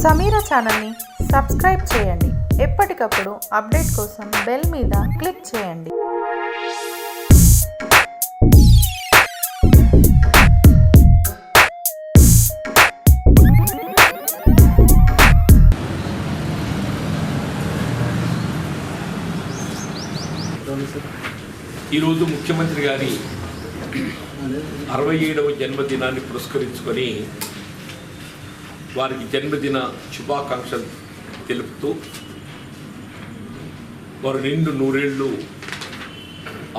సమీరా ఛానల్ని సబ్స్క్రైబ్ చేయండి. ఎప్పటికప్పుడు అప్డేట్ కోసం బెల్ మీద క్లిక్ చేయండి. ఈరోజు ముఖ్యమంత్రి గారి 67వ జన్మదినాన్ని పురస్కరించుకొని వారికి జన్మదిన శుభాకాంక్షలు తెలుపుతూ వారు నిండు నూరేళ్లు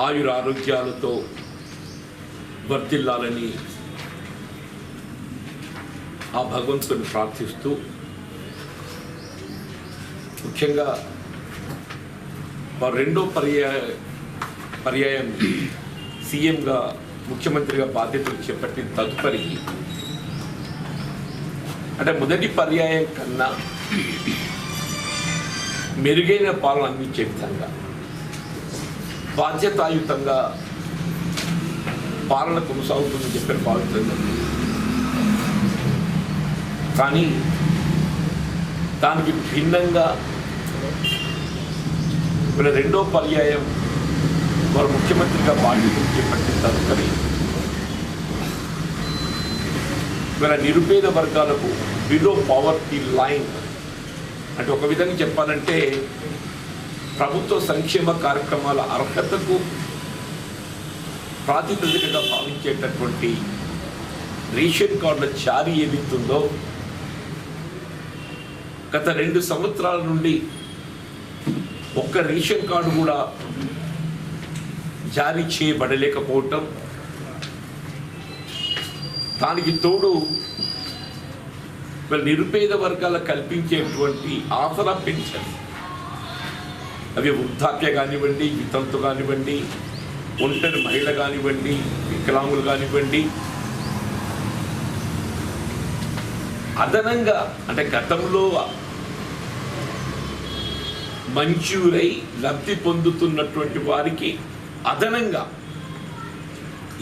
ఆయుర ఆరోగ్యాలతో వర్ధిల్లాలని ఆ భగవంతుని ప్రార్థిస్తూ ముఖ్యంగా వారు రెండో పర్యాయం సీఎంగా ముఖ్యమంత్రిగా బాధ్యతలు చేపట్టిన తదుపరి అంటే మొదటి పర్యాయం కన్నా మెరుగైన పాలన అందించే విధంగా బాధ్యతాయుతంగా పాలన కొనసాగుతుందని చెప్పిన భావిస్తుంది. కానీ దానికి భిన్నంగా వీళ్ళ రెండో పర్యాయం వారు ముఖ్యమంత్రిగా బాధ్యతలు చేపట్టిన తదుపరి వీళ్ళ నిరుపేద వర్గాలకు బిలో పవర్టీ లైన్ అంటే ఒక విధంగా చెప్పాలంటే ప్రభుత్వ సంక్షేమ కార్యక్రమాల అర్హతకు ప్రాతినిధికగా భావించేటటువంటి రేషన్ కార్డుల జారీ ఏదైతుందో గత 2 సంవత్సరాల నుండి ఒక్క రేషన్ కార్డు కూడా జారీ చేయబడలేకపోవటం, దానికి తోడు నిరుపేద వర్గాలకు కల్పించేటువంటి ఆసరా పెన్షన్ అవి వృద్ధాప్య కానివ్వండి, వితంతు కానివ్వండి, ఒంటరి మహిళ కానివ్వండి, వికలాంగులు కానివ్వండి, అదనంగా అంటే గతంలో మంజూరై లబ్ధి పొందుతున్నటువంటి వారికి అదనంగా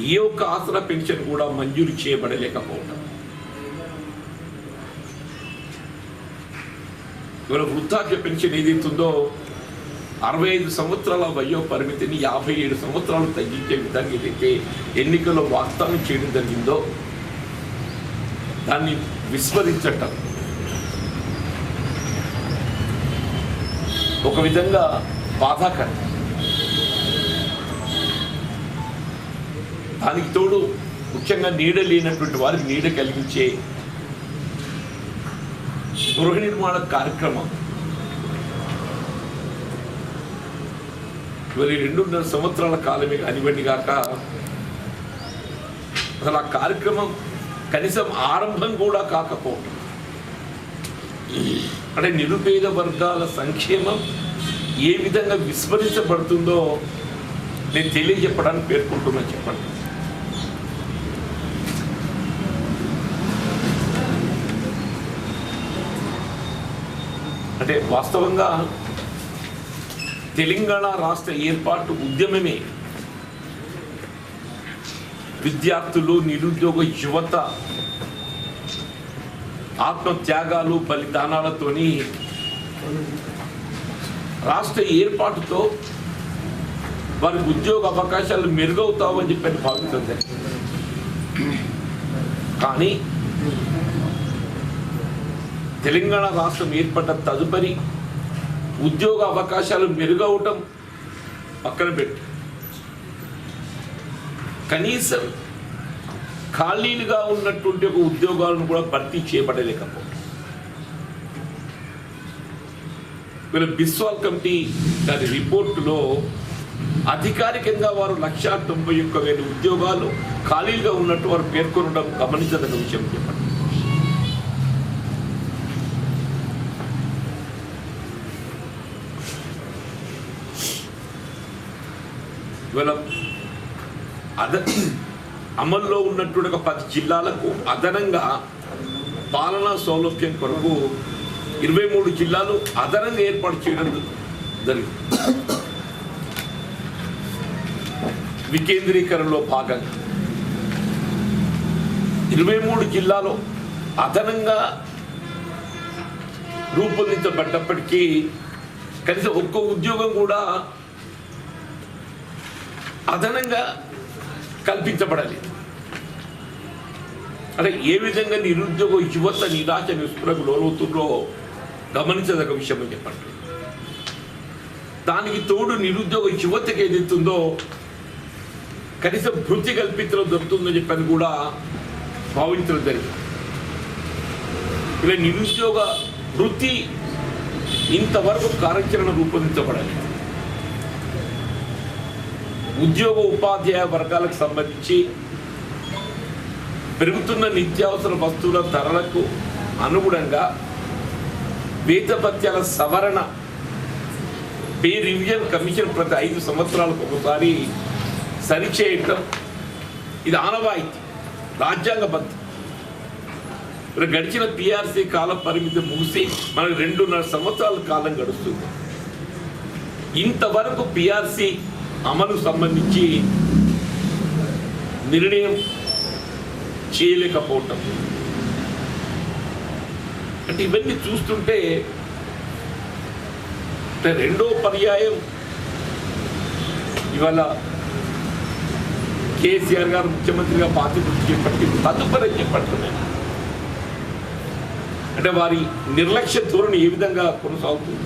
ఏ ఒక్క ఆసరా పెన్షన్ కూడా మంజూరు చేయబడలేకపోవటం, ఇవాళ వృద్ధాప్య పెన్షన్ ఏదైతుందో 65 సంవత్సరాల వయో పరిమితిని 57 సంవత్సరాలు తగ్గించే విధంగా ఏదైతే ఎన్నికల్లో వాగ్దానం చేయడం జరిగిందో దాన్ని విస్మరించటం ఒక విధంగా బాధాకరం. దానికి తోడు ముఖ్యంగా నీడ లేనటువంటి వారికి నీడ కలిగించే గృహ నిర్మాణ కార్యక్రమం ఇవాళ 2.5 సంవత్సరాల కాలమే కానివ్వండి కాక అసలు ఆ కార్యక్రమం కనీసం ఆరంభం కూడా కాకపోవటం అంటే నిరుపేద వర్గాల సంక్షేమం ఏ విధంగా విస్మరించబడుతుందో నేను తెలియజెప్పడానికి పేర్కొంటున్నా. చెప్పండి, అంటే వాస్తవంగా తెలంగాణ రాష్ట్ర ఏర్పాటు ఉద్యమమే విద్యార్థులు, నిరుద్యోగ యువత ఆత్మత్యాగాలు, బలిదానాలతోని రాష్ట్ర ఏర్పాటుతో వారికి ఉద్యోగ అవకాశాలు మెరుగవుతావని చెప్పి భావిస్తుంది. కానీ తెలంగాణ రాష్ట్రం ఏర్పడ్డ తదుపరి ఉద్యోగ అవకాశాలు మెరుగవటం పక్కన పెట్టి కనీసం ఖాళీలుగా ఉన్నటువంటి ఒక ఉద్యోగాలను కూడా భర్తీ చేయబడలేకపోవడం. వీళ్ళ బిస్వాల్ కమిటీ దాని రిపోర్టులో అధికారికంగా వారు 191,000 ఉద్యోగాలు ఖాళీలుగా ఉన్నట్టు వారు పేర్కొనడం గమనించదగ్గ విషయం. చెప్పండి, ఇవాళ అమల్లో ఉన్నటువంటి ఒక 10 జిల్లాలకు అదనంగా పాలనా సౌలభ్యం కొరకు 23 జిల్లాలు అదనంగా ఏర్పాటు చేయడం జరిగింది. వికేంద్రీకరణలో భాగంగా 23 జిల్లాలో అదనంగా రూపొందించబడ్డప్పటికీ కనీసం ఒక్క ఉద్యోగం కూడా అదనంగా కల్పించబడలేదు. అంటే ఏ విధంగా నిరుద్యోగ యువత నిరాశ నిస్పృహకు లోనవుతుందో గమనించదగ్గ విషయం అని చెప్పండి. దానికి తోడు నిరుద్యోగ యువతకి ఏదైతుందో కనీసం వృత్తి కల్పించడం దొరుకుతుందని చెప్పని కూడా భావించడం జరిగింది. ఇలా నిరుద్యోగ వృత్తి ఇంతవరకు కార్యాచరణ రూపొందించబడాలి. ఉద్యోగ ఉపాధ్యాయ వర్గాలకు సంబంధించి పెరుగుతున్న నిత్యావసర వస్తువుల ధరలకు అనుగుణంగా వేతభత్యాల సవరణ పే రివిజన్ కమిషన్ ప్రతి 5 సంవత్సరాలకు ఒకసారి సరిచేయటం ఇది ఆనవాయితీ, రాజ్యాంగబద్ధం. గడిచిన పిఆర్సీ కాల పరిమితి ముగిసి మనకు 2.5 సంవత్సరాల కాలం గడుస్తుంది. ఇంతవరకు పిఆర్సీ అమలు సంబంధించి నిర్ణయం చేయలేకపోవటం అంటే ఇవన్నీ చూస్తుంటే రెండో పర్యాయం ఇవాళ కేసీఆర్ గారు ముఖ్యమంత్రిగా బాధ్యతలు చేపట్టి తదుపరి చెప్పట్టున్నాయి. అంటే వారి నిర్లక్ష్య ధోరణి ఏ విధంగా కొనసాగుతుంది.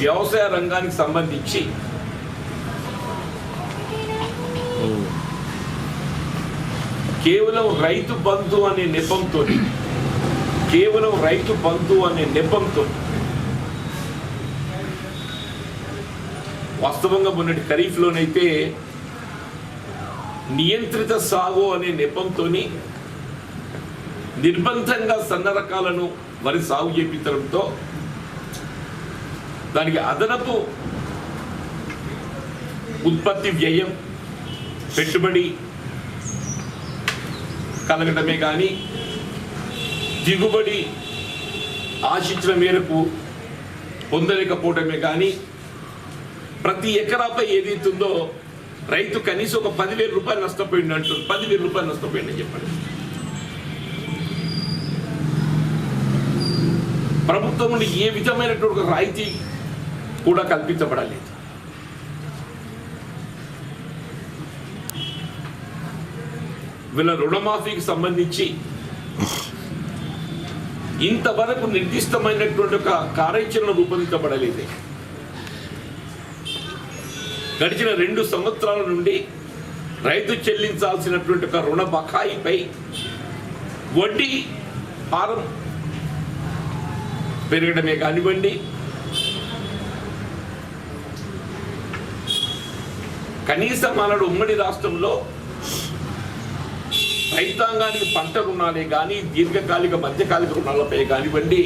వ్యవసాయ రంగానికి సంబంధించి కేవలం రైతు బంధు అనే నెపంతో వాస్తవంగా మొన్నటి ఖరీఫ్లోనైతే నియంత్రిత సాగు అనే నెపంతో నిర్బంధంగా సన్న రకాలను వరి సాగు చేయించడంతో దానికి అదనపు ఉత్పత్తి వ్యయం పెట్టుబడి కలగటమే కానీ దిగుబడి ఆశించిన మేరకు పొందలేకపోవటమే కానీ ప్రతి ఎకరాపై ఏదైతుందో రైతు కనీసం ఒక 10,000 రూపాయలు నష్టపోయింది అంటుంది. 10,000 రూపాయలు నష్టపోయిందని చెప్పండి. ప్రభుత్వం నుండి ఏ విధమైనటువంటి ఒక రాయితీ కూడా కల్పించబడలేదు. వీళ్ళ రుణమాఫీకి సంబంధించి ఇంతవరకు నిర్దిష్టమైనటువంటి ఒక కార్యాచరణ రూపొందించబడలేదు. గడిచిన 2 సంవత్సరాల నుండి రైతు చెల్లించాల్సినటువంటి ఒక రుణ బకాయిపై వడ్డీ భారం పెరగడమే కానివ్వండి, కనీసం అన్నాడు ఉమ్మడి రాష్ట్రంలో రైతాంగానికి పంట రుణాలే కానీ దీర్ఘకాలిక మధ్యకాలిక రుణాలపై కానివ్వండి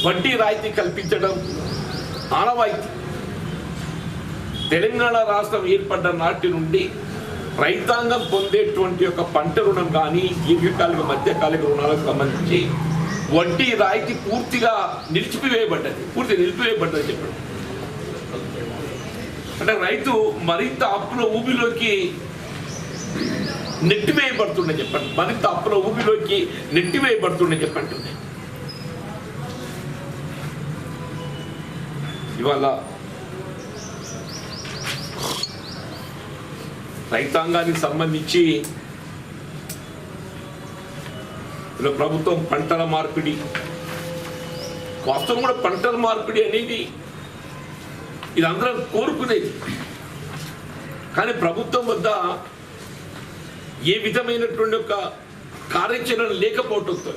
వడ్డీ రాయితీ కల్పించడం ఆనవాయితీ. తెలంగాణ రాష్ట్రం ఏర్పడ్డ నాటి నుండి రైతాంగం పొందేటువంటి ఒక పంట రుణం కానీ దీర్ఘకాలిక మధ్యకాలిక రుణాలకు సంబంధించి వడ్డీ రాయితీ పూర్తిగా నిలిపివేయబడ్డది చెప్పండి. అంటే రైతు మరింత అప్పుల ఊబిలోకి నెట్టివేయబడుతుండే చెప్పండి. ఇవాళ రైతాంగానికి సంబంధించి ప్రభుత్వం పంటల మార్పిడి, వాస్తవం కూడా పంటల మార్పిడి అనేది ఇది అందరం కోరుకునేది. కానీ ప్రభుత్వం వద్ద ఏ విధమైనటువంటి ఒక కార్యాచరణ లేకపోవడంతో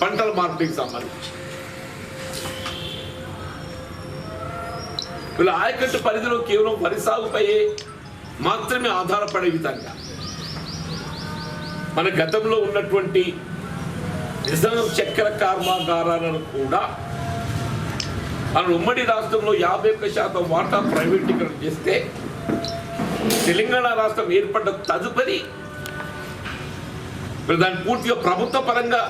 పంటల మార్పిడికి సంబంధించి వీళ్ళ ఆయకట్టు పరిధిలో కేవలం వరి సాగుపై మాత్రమే ఆధారపడే విధంగా మన గతంలో ఉన్నటువంటి నిజాం చక్కెర కర్మాగారాలను కూడా మన ఉమ్మడి రాష్ట్రంలో 51% వాటా ప్రైవేటీకరణ చేస్తే తెలంగాణ రాష్ట్రం ఏర్పడ్డ తదుపరి దాన్ని పూర్తిగా ప్రభుత్వ పరంగా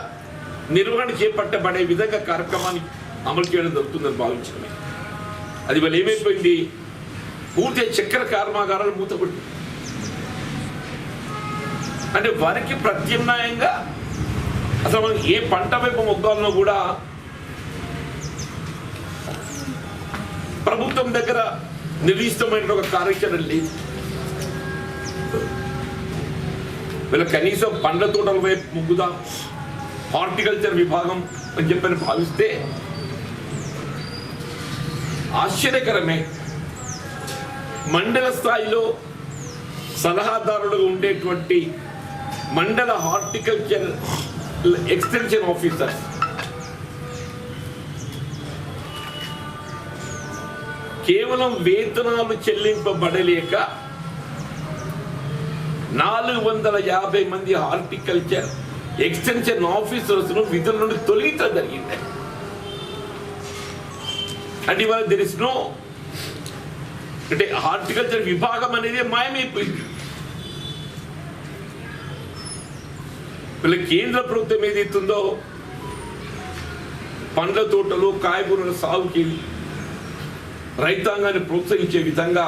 నిర్వహణ చేపట్టబడే విధంగా కార్యక్రమాన్ని అమలు చేయడం జరుగుతుందని భావించడమే. అది వాళ్ళు ఏమైపోయింది, పూర్తిగా చక్కెర కర్మాగారాలు మూతపడి అంటే వారికి ప్రత్యామ్నాయంగా అసలు ఏ పంట వైపు మొగ్గాలనో కూడా ప్రభుత్వం దగ్గర నిర్దిష్టమైన ఒక కార్యాచరణ లేదు. వీళ్ళ కనీసం పండ్ల తోటల వైపు మొగ్గుదాం, హార్టికల్చర్ విభాగం అని చెప్పని భావిస్తే ఆశ్చర్యకరమే. మండల స్థాయిలో సలహాదారులుగా ఉండేటువంటి మండల హార్టికల్చర్ ఎక్స్టెన్షన్ ఆఫీసర్ కేవలం వేతనాలు చెల్లింపబడలేక 450 మంది హార్టికల్చర్ ఎక్స్టెన్షన్ ఆఫీసర్స్ విధుల నుండి తొలగించడం జరిగింది. అంటే ఇవాళ దెర్ ఇస్ నో, అంటే హార్టికల్చర్ విభాగం అనేది మాయమైపోయింది. వీళ్ళ కేంద్ర ప్రభుత్వం ఏదైతుందో పండ్ల తోటలు కాయగూరల సాగుకి రైతాంగాన్ని ప్రోత్సహించే విధంగా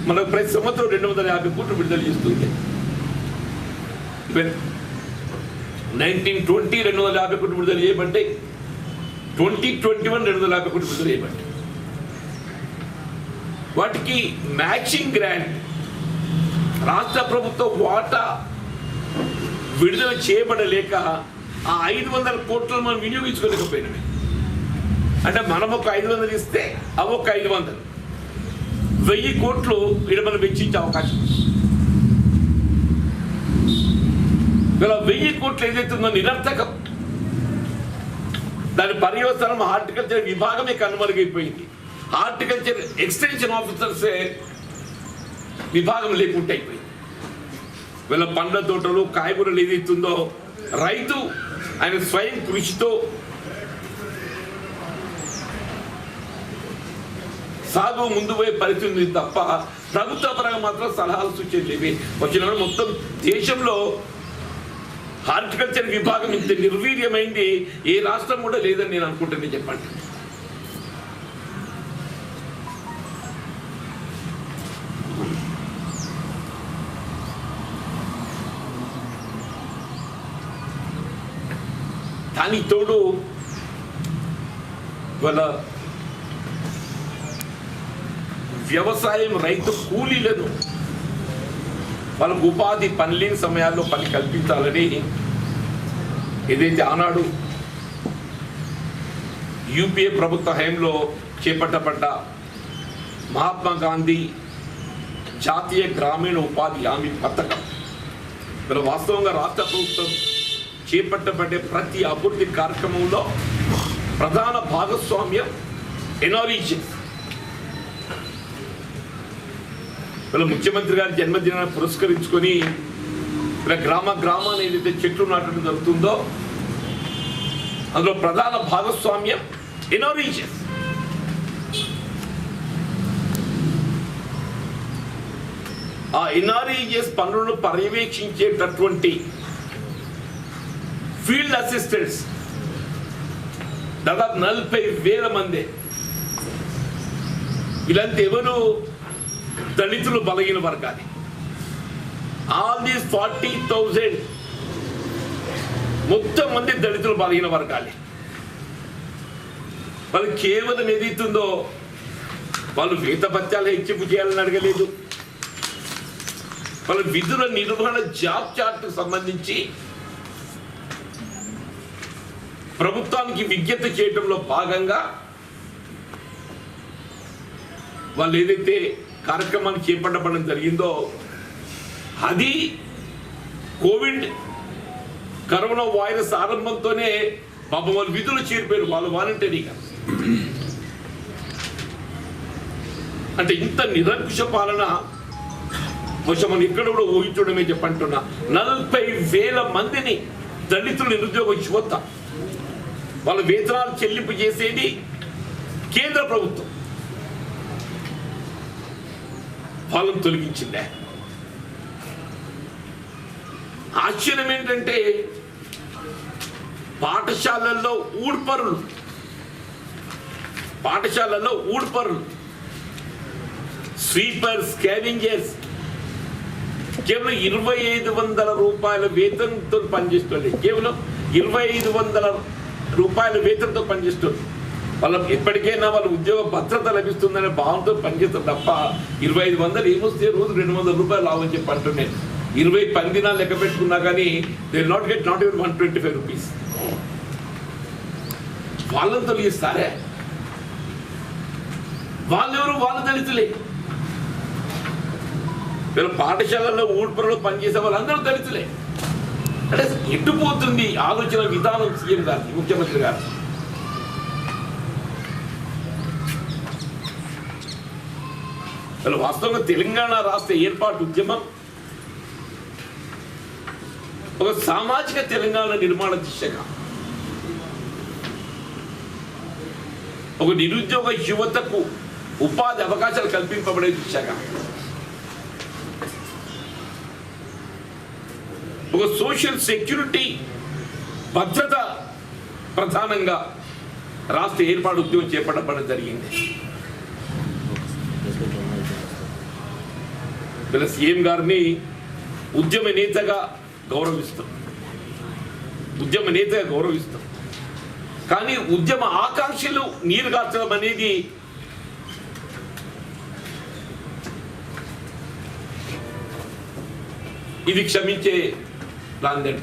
మనకు ప్రతి సంవత్సరం 250 కోట్లు విడుదల చేస్తుంది. 1920 250 కోట్లు విడుదల చేయబట్టే, 2021 250 కోట్లు విడుదల చేయబట్టే. వాటికి మ్యాచింగ్ గ్రాంట్ రాష్ట్ర ప్రభుత్వం వాటా విడుదల చేయబడలేక ఆ 500 కోట్లను మనం వినియోగించుకోలేకపోయినవి. అంటే మనం ఒక 500 ఇస్తే అవి ఒక 500, 1000 కోట్లు ఇక్కడ మనం వెచ్చించే అవకాశం. ఇలా 1000 కోట్లు ఏదైతుందో నిరర్థకం. దాని పర్యవసానం హార్టికల్చర్ విభాగమే కనుమరుగైపోయింది. హార్టికల్చర్ ఎక్స్టెన్షన్ ఆఫీసర్సే విభాగం లేకుండా అయిపోయింది. వీళ్ళ పండ్ల తోటలు కాయగూరలు ఏదైతుందో రైతు ఆయన స్వయం కృషితో సాగు ముందు పోయే పరిస్థితి తప్ప ప్రభుత్వ పరంగా మాత్రం సలహాలు సూచనలు ఇవి వచ్చిన మొత్తం దేశంలో హార్టికల్చర్ విభాగం ఇంత నిర్వీర్యమైంది ఏ రాష్ట్రం కూడా లేదని నేను అనుకుంటుంది. చెప్పండి. దానికి తోడు వాళ్ళ వ్యవసాయం రైతు కూలీలను వాళ్ళకు ఉపాధి పనిలేని సమయాల్లో పని కల్పించాలని ఏదైతే ఆనాడు యూపీఏ ప్రభుత్వ హయాంలో చేపట్టబడ్డ మహాత్మా గాంధీ జాతీయ గ్రామీణ ఉపాధి హామీ పథకం, వీళ్ళ వాస్తవంగా రాష్ట్ర ప్రభుత్వం చేపట్టబడే ప్రతి అభివృద్ధి కార్యక్రమంలో ప్రధాన భాగస్వామ్యం ఎన్ఆర్ఈజీఎస్. వీళ్ళ ముఖ్యమంత్రి గారి జన్మదినాన్ని పురస్కరించుకొని వీళ్ళ గ్రామాన్ని ఏదైతే చెట్లు నాటడం జరుగుతుందో అందులో ప్రధాన భాగస్వామ్యం ఎన్ఆర్ఈజీఎస్. ఆ ఎన్ఆర్ఈజీఎస్ పనులను పర్యవేక్షించేటటువంటి ఫీల్డ్ అసిస్టెంట్స్ దాదాపు 40,000 మంది. వీళ్ళంతా ఎవరు? దళితులు, బలహీన వర్గాలు. ఆల్ దీస్ 40,000 మొత్తం మంది దళితులు, బలహీన వర్గాలే. వాళ్ళు కేవలం ఏదైతుందో వాళ్ళు వేతభత్యాలు హెచ్చింపు చేయాలని అడగలేదు. వాళ్ళ విధుల నిర్వహణ జాబ్ చార్ట్ సంబంధించి ప్రభుత్వానికి విజ్ఞత చేయడంలో భాగంగా వాళ్ళు ఏదైతే కార్యక్రమాన్ని చేపట్టబడడం జరిగిందో అది కరోనా వైరస్ ఆరంభంతోనే పాపం వాళ్ళు విధులు చేరిపోయారు. వాళ్ళు వాలంటరీగా. అంటే ఇంత నిరంకుశ పాలన కొంచెం మనం ఇక్కడ కూడా ఊహించడమే చెప్పంటున్నా. 40,000 మందిని దళితులు నిరుద్యోగ యువత వాళ్ళ వేతనాలు చెల్లింపు చేసేది కేంద్ర ప్రభుత్వం. వాళ్ళని తొలగించిందే. ఆశ్చర్యం ఏంటంటే పాఠశాలల్లో ఊడ్పరులు, స్వీపర్స్, స్కావెంజర్స్ కేవలం 2500 రూపాయల వేతనంతో పనిచేస్తుంది. కేవలం 2500 రూపాయల వేతనంతో పనిచేస్తుంది. వాళ్ళ ఎప్పటికైనా వాళ్ళ ఉద్యోగ భద్రత లభిస్తుందనే భావంతో పనిచేస్తారు తప్ప 2500 ఏమొస్తే రోజు 200 రూపాయలు లాభం చెప్పి అంటున్నాను. 20 పని దినాలు లెక్క పెట్టుకున్నా కానీ they not get not even 125 rupees. వాళ్ళని తొలగిస్తారే? వాళ్ళెవరు? వాళ్ళు దళితులే. వీళ్ళ పాఠశాలలో ఊడ్పురలో పనిచేసే వాళ్ళందరూ దళితులే. అంటే ఎట్టుపోతుంది ఆలోచన విధానం సీఎం గారికి, ముఖ్యమంత్రి గారు. వాస్తవంగా తెలంగాణ రాష్ట్ర ఏర్పాటు ఉద్యమం ఒక సామాజిక తెలంగాణ నిర్మాణ దిశగా, ఒక నిరుద్యోగ యువతకు ఉపాధి అవకాశాలు కల్పింపబడే దిశగా, ఒక సోషల్ సెక్యూరిటీ భద్రత ప్రధానంగా రాష్ట్ర ఏర్పాటు ఉద్యమం చేపట్టడం జరిగింది. వీళ్ళ సీఎం గారిని ఉద్యమ నేతగా గౌరవిస్తాం, కానీ ఉద్యమ ఆకాంక్షలు నీరుగార్చడం అనేది ఇది క్షమించే దాని.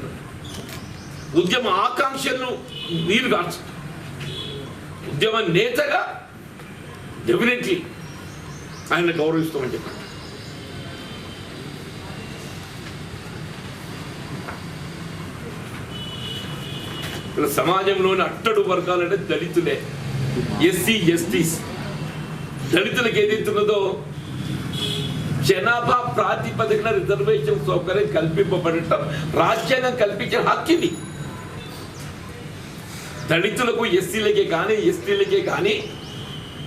ఉద్యమ ఆకాంక్షలను నీరుగార్చడం, ఉద్యమ నేతగా డెఫినెట్లీ ఆయన గౌరవిస్తామని చెప్పారు. సమాజంలోని అట్టడు వర్గాలంటే దళితులే, ఎస్సీ ఎస్టీస్. దళితులకు ఏదైతున్నదో జనాభా ప్రాతిపదికన రిజర్వేషన్ సౌకర్యం కల్పింపబడటం రాజ్యాంగం కల్పించిన హక్కిది. దళితులకు ఎస్సీలకే కానీ ఎస్టీలకే కానీ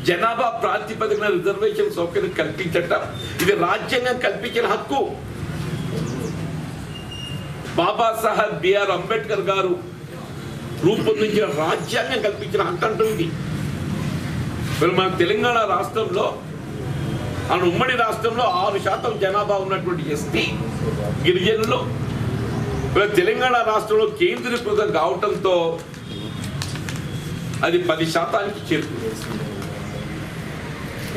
జనాభా ప్రాతిపదికన రిజర్వేషన్ సౌకర్యం కల్పించటం ఇది రాజ్యాంగం కల్పించిన హక్కు. బాబాసాహెబ్ బిఆర్ అంబేద్కర్ గారు రూపొందించిన రాజ్యాంగం కల్పించిన హక్కు అంటుంది. మన తెలంగాణ రాష్ట్రంలో, మన ఉమ్మడి రాష్ట్రంలో 6% జనాభా ఉన్నటువంటి ఎస్టీ గిరిజనులు తెలంగాణ రాష్ట్రంలో కేంద్రీకృతం కావటంతో అది 10% చేరుకుంది.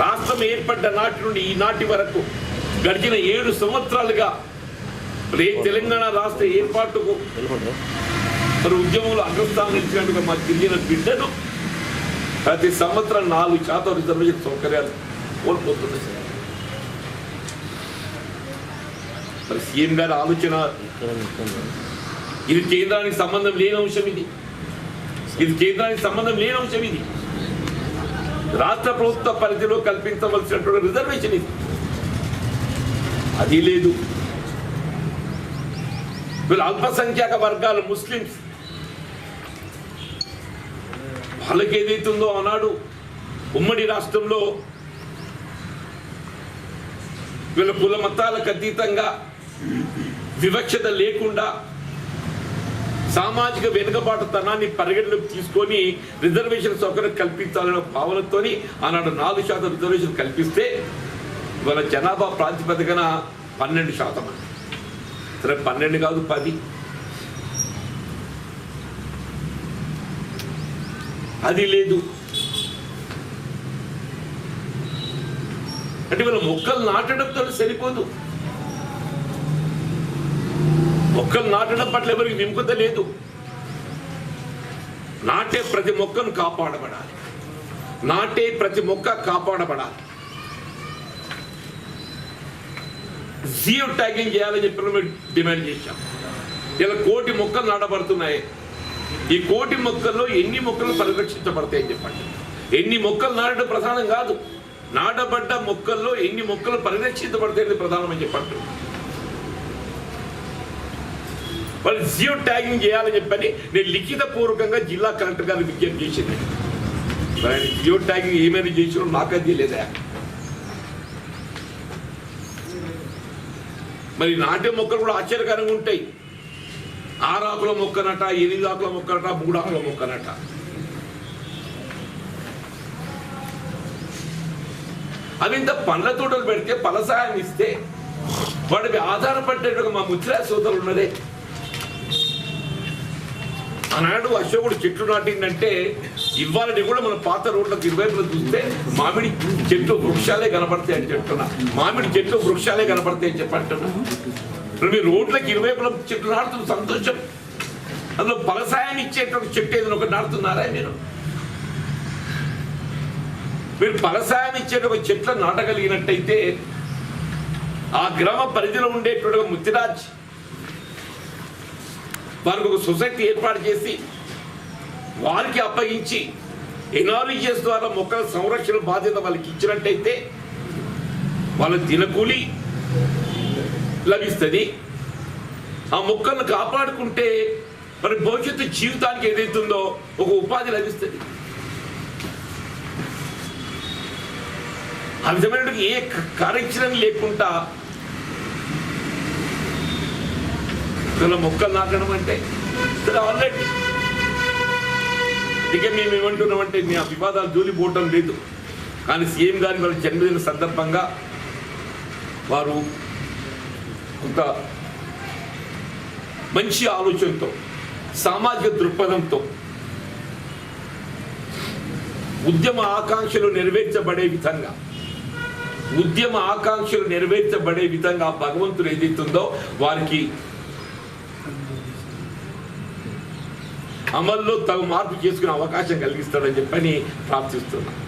రాష్ట్రం ఏర్పడ్డ నాటి నుండి ఈనాటి వరకు గడిచిన 7 సంవత్సరాలుగా తెలంగాణ రాష్ట్ర ఏర్పాటుకు మరి ఉద్యమంలో అగ్రస్థానం ఇచ్చినట్టుగా మా గిరిజన బిడ్డలు ప్రతి సంవత్సరం 4% రిజర్వేషన్ సౌకర్యాలు కోల్పోతున్నాయి. మరి సీఎం గారి ఆలోచన ఇది కేంద్రానికి సంబంధం లేని అంశం. ఇది రాష్ట్ర ప్రభుత్వ పరిధిలో కల్పించవలసినటువంటి రిజర్వేషన్ ఇది. అది లేదు. వీళ్ళు అల్పసంఖ్యాక వర్గాలు ముస్లిమ్స్, వాళ్ళకి ఏదైతుందో ఆనాడు ఉమ్మడి రాష్ట్రంలో వీళ్ళ కుల మతాలకు అతీతంగా వివక్షత లేకుండా సామాజిక వెనుకబాటుతనాన్ని పరిగణలోకి తీసుకొని రిజర్వేషన్ సౌకర్యం కల్పించాలనే భావనతో ఆనాడు 4% రిజర్వేషన్ కల్పిస్తే ఇవాళ జనాభా ప్రాతిపదికన 12%. సరే 12 కాదు 10. అది లేదు. అంటే వీళ్ళ మొక్కలు నాటడంతో సరిపోదు. మొక్కలు నాటడం పట్ల ఎవరికి విముఖత లేదు. నాటే ప్రతి మొక్కను కాపాడబడాలి. జియో ట్యాగింగ్ చేయాలని చెప్పి మేము డిమాండ్ చేశాం. ఇలా 1 కోటి మొక్కలు నాటబడుతున్నాయి. ఈ 1 కోటి మొక్కల్లో ఎన్ని మొక్కలు పరిరక్షించబడతాయని చెప్పండి. ఎన్ని మొక్కలు నాటడం ప్రధానం కాదు, నాటబడ్డ మొక్కల్లో ఎన్ని మొక్కలు పరిరక్షించబడతాయని ప్రధానమని చెప్పండి. వాళ్ళు జియో ట్యాగింగ్ చేయాలని చెప్పని నేను లిఖిత పూర్వకంగా జిల్లా కలెక్టర్ గారిని విజ్ఞప్తి చేసింది. జియో ట్యాగింగ్ ఏమైనా చేసినా నాకది లేదా? మరి నాటే మొక్కలు కూడా ఆశ్చర్యకరంగా ఉంటాయి. 6 ఆకుల మొక్కనట, 8 ఆకుల మొక్కనట, 3 ఆకుల మొక్కనట. అవి ఇంత పండ్ల తోటలు పెడితే, ఫలసాయం ఇస్తే వాడికి ఆధారపడ్డట్టుగా మా ముద్రా సోదరులు ఉన్నదే. ఆనాడు అశోకుడు చెట్లు నాటిందంటే ఇవ్వాలని కూడా మన పాత రోడ్లకు ఇరువైపులు చూస్తే మామిడి చెట్లు వృక్షాలే కనపడతాయి అని చెప్తున్నా. మామిడి చెట్లు వృక్షాలే కనపడతాయి అని చెప్పంటున్నా. మీరు రోడ్లకు ఇరువైపుల చెట్లు నాటుతున్న సంతోషం. అందులో ఫలసాయాన్ని ఇచ్చేటువంటి చెట్టు ఏదైనా ఒకటి నాటుతున్నారా మీరు? మీరు ఫలసాయాన్ని ఇచ్చేటువంటి చెట్లు నాటగలిగినట్టయితే ఆ గ్రామ పరిధిలో ఉండేటువంటి ముత్తిరాజ్ వారికి ఒక సొసైటీ ఏర్పాటు చేసి వారికి అప్పగించి ఎనాలిజియస్ ద్వారా మొక్కల సంరక్షణ బాధ్యత వాళ్ళకి ఇచ్చినట్టయితే వాళ్ళ దినకూలి లభిస్తుంది. ఆ మొక్కలను కాపాడుకుంటే మరి భవిష్యత్తు జీవితానికి ఏదైతుందో ఒక ఉపాధి లభిస్తుంది. ఆ విధమైన ఏ కార్యాచరణ లేకుండా మొక్కలు నాటడం అంటే ఆల్రెడీ ఇక మేము ఏమంటున్నామంటే మీ ఆ వివాదాలు జోలి పోవటం లేదు. కానీ సీఎం గారి వాళ్ళ జన్మదిన సందర్భంగా వారు ఒక మంచి ఆలోచనతో సామాజిక దృక్పథంతో ఉద్యమ ఆకాంక్షలు నెరవేర్చబడే విధంగా భగవంతుడు ఏదైతుందో వారికి అమల్లో తగు మార్పు చేసుకునే అవకాశం కలిగిస్తాడని చెప్పని ప్రార్థిస్తున్నాను.